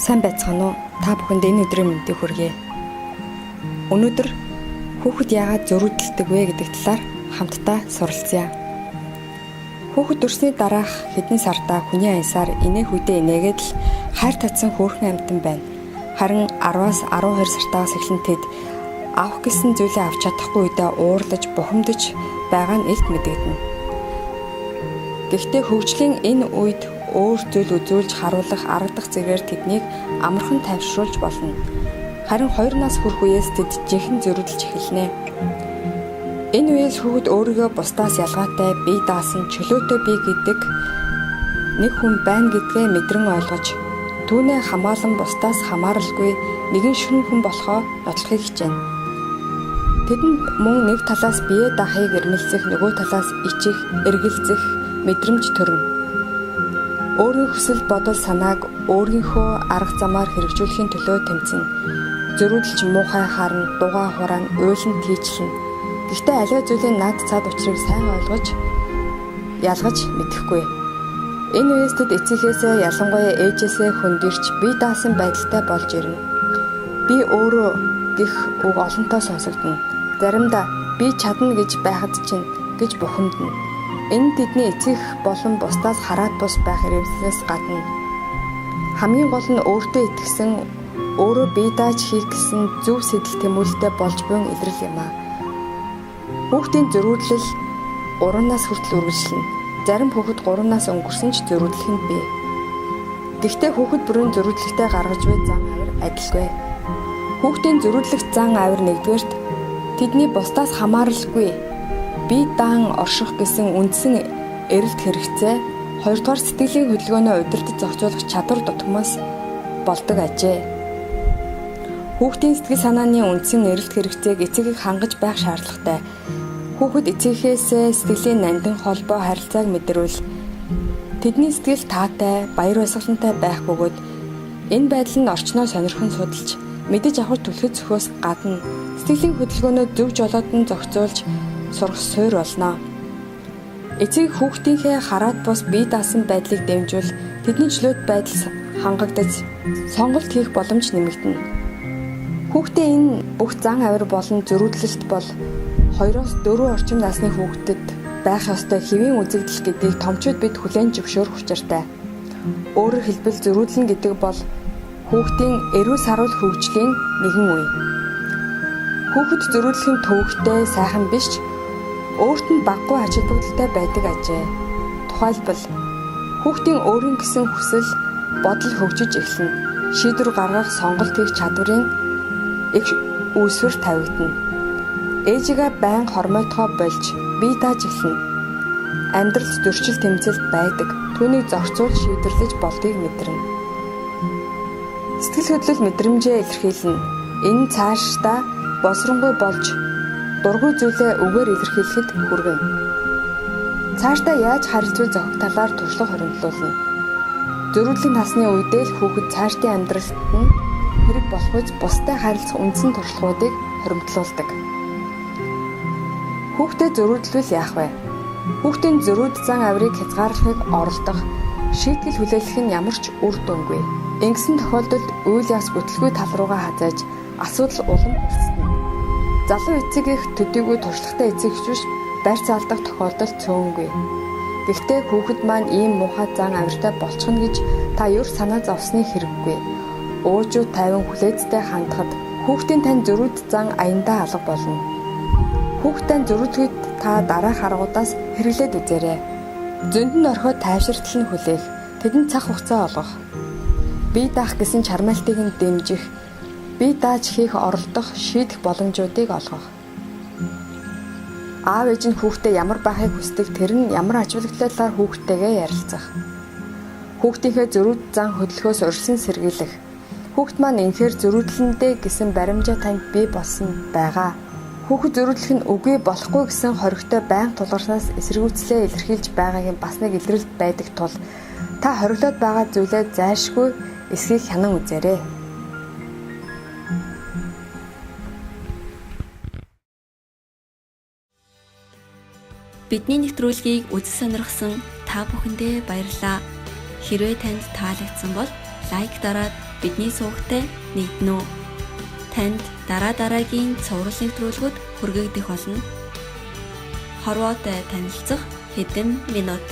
Сайн байцгаана уу? Та бүхэнд энэ өдрийн мэндийг хүргэе. Өнөөдөр хүүхэд яагаад зөрүүдэлдэг вэ гэдэг талаар хамтдаа суралцъя. Хүүхэд төрсний дараах хэдэн сартаа хүний аясаар инээх үедээ инээгээд л хайр татсан хөөрхөн амьтан байна. Харин 10-аас 12 сартаас эхлэн тэд авах гэсэн зүйлээ авч чадахгүй үедээ уурлаж, бухимдаж байгаа нь илт мэдэгдэнэ. Гэхдээ хөгжлийн энэ үед өөр зүйл үзүүлж харуулах арга дах зэргээр тэднийг амархан тайвшруулж болно. Харин 2 нас хүрэх үеэс тэд жинхэнэ зөрүүдэлж эхэлнэ. Энэ үеэс хүүхэд өөрийгөө бусдаас ялгаатай, бие даасан, чөлөөтэй бие гэдэг нэг хүн байна гэдгээ мэдрэн ойлгож, түүнээ хамгаалан бусдаас хамааралгүй нэгэн шөнө хүн болохоо нотлохыг хичээнэ. Тэдэнд мөн нэг талаас бие даахыг эрмэлзэх, нөгөө талаас ичих, эргэлзэх мэдрэмж төрнө. Өөрийн хүсэл бодол санааг өөрийнхөө арга замаар хэрэгжүүлэхийн төлөө тэмцэнэ. Зөрүүдэлж муухай харна, дугаа хураана, уйлан тийчлэнэ. Гэхдээ аливаа зүйлийн наад цаад учрыг сайн ойлгож, ялгаж мэдэхгүй. Энэ үеэс тэд эцэгээсээ, ялангуяа ээжээсээ хөндөрч бие даасан байдалтай болж ирнэ. Би өөрөө гэх үг олонтоо сонсогдно. Заримдаа би чадна гэж байхад чинь гэж бухимдана. Энэ тэдний эцэг болон бусдаас хараад бус байх хэрэгслээс гадна хамгийн гол нь өөртөө итгэсэн, өөрөө бие дааж хийх гэсэн зөв сэтэл тэмүүлэлтэй болж буйн илрэл юм аа. Хүүхдийн зөрүүдлэл 3 нас хүртэл үргэлжлэнэ. Зарим хүүхэд 3 нас өнгөрсөн ч зөрүүдлэх нь бий. Гэхдээ хүүхэд бүрийн зөрүүдлэхтэй гаргаж буй зан авир адилгүй. Хүүхдийн зөрүүдлэх зан авир нэгдүгээрт тэдний бусдаас хамааралгүй бие даан орших гэсэн үндсэн эрэлт хэрэгцээ, хоёрдугаар сэтгэлийн хөдөлгөөнөө удирдах зохицуулах чадвар дутмаас болдог ажээ. Хүүхдийн сэтгэл санааны үндсэн эрэлт хэрэгцээг эцэг хангаж байх шаардлагатай. Хүүхэд эцэгхээсээ сэтгэлийн нандин холбоо харилцааг мэдрвэл тэдний сэтгэл таатай, баяр баясгалантай байх бөгөөд энэ байдал нь орчноо сонирхон судалж, мэдэж авах түлхэж зөхөөс гадна сэтгэлийн хөдөлгөөнөө зөв жолоодон зохицуулж сурах суурь болно. Эцэг хүүхдийнхээ хараад бус бие даасан байдлыг дэмжүүл тэдний чөлөөт байдал хангагдаж сонголт хийх боломж нэмэгдэнэ. Хүүхдээ энэ бүх зан авир болон зөрүүдлэлт бол 2-4 орчим насны хүүхдэд байх ёстой хэвийн үзэгдэл гэдгийг томчууд бид хүлээн зөвшөөрөх учиртай. Өөрөөр хэлбэл зөрүүдлэн гэдэг бол хүүхдийн эрүүл саруул хөгжлийн нэгэн үе. Хүүхэд зөрүүдлэх нь төвөгтэй, сайхан биш ч өөрт нь баггүй ач холбогдолтой байдаг ажээ. Тухайлбал хүүхдийн өөрийн гэсэн хүсэл, бодол хөгжиж эхэлнэ. Шийдвэр гаргах, сонголт хийх чадварын их үүсвэр тавигдана. Ээжигээ байн хормойтгоо болж бие дааж эхэлнэ. Амьдралд зөрчил тэмцэлт байдаг. Түүнийг зохицуулж шийдвэрлэж болдгийг мэдэрнэ. Сэтгэл хөдлөл мэдрэмжээ илэрхийлнэ. Энэ цаашдаа босронгүй болж дургүй зүйлээ үгээр илэрхийлэхэд хүргэнэ. Цаашдаа яаж харилцвал зохих талаар туршлага хоримтлуулна. Зөрүүдлэх насны үедээ л хүүхэд цаашдын амьдралд нь хэрэг болох үз бусдад харилцах үндсэн туршлагуудыг хоримтлуулдаг. Хүүхдэд зөрүүдлвэл яах вэ? Хүүхдийн зөрүүд зан авирыг хязгаарлахыг оролдох, шийтгэл хүлээлгэх нь ямар ч үр дүнгүй. Ингэсэн тохиолдолд үйл явц бүтлгүй тал руугаа хазааж асуудал улам өрсөлдөнө. Залуу эцэг их төдийгүй туршлагатай эцэг эхчүүш барьц алдах тохиолдол цөөнгүй. Гэхдээ хүүхэд маань ийм муухай зан авиртай болчихно гэж та ер санаа зовсны хэрэггүй. Уужуу тайван хүлээцтэй хандхад хүүхдийн тань зөрүүд зан аяндаа алга болно. Хүүхдтэй зөрүүдлэхэд та дараах аргуудаас хэрэглээд үзээрэй. Зөнд нь орхиод тайвширтал нь хүлээх, тэдэнд цаг хугацаа олгох. Бие даах гэсэн чармайлтыг нь дэмжих, бие дааж хийх оролдох, шийдэх боломжуудыг олгох. Аав ээж нь хүүхдээ ямар байхыг хүсдэг, тэр нь ямар ач холбогдолтой хүүхдтэйгээ ярилцах. Хүүхдийнхээ зөрүүд зан хөдөлгөөс урьдчилан сэргийлэх. Хүүхд маань инхээр зөрүүдлэндээ гэсэн баримжаа танд бий болсон байгаа. Хүүхэд зөрүүдлэх нь үгүй болохгүй гэсэн хоригтой байнга тулгарснаас эсэргүүцлээ илэрхийлж байгаагийн бас нэг илрэлт байдаг тул та хориглоод байгаа зүйлээ зайлшгүй эсхийг хянан үзээрэй. Бидний нэвтрүүлгийг үзэж сонирхсан та бүхэндээ баярлалаа. Хэрвээ танд таалагдсан бол лайк дараад бидний суугтай нэгдэнэ үү? Танд дараагийн цуврал нэвтрүүлгүүд хүргэгдэх болно. Хорвоотой танилцах хэдэн минут.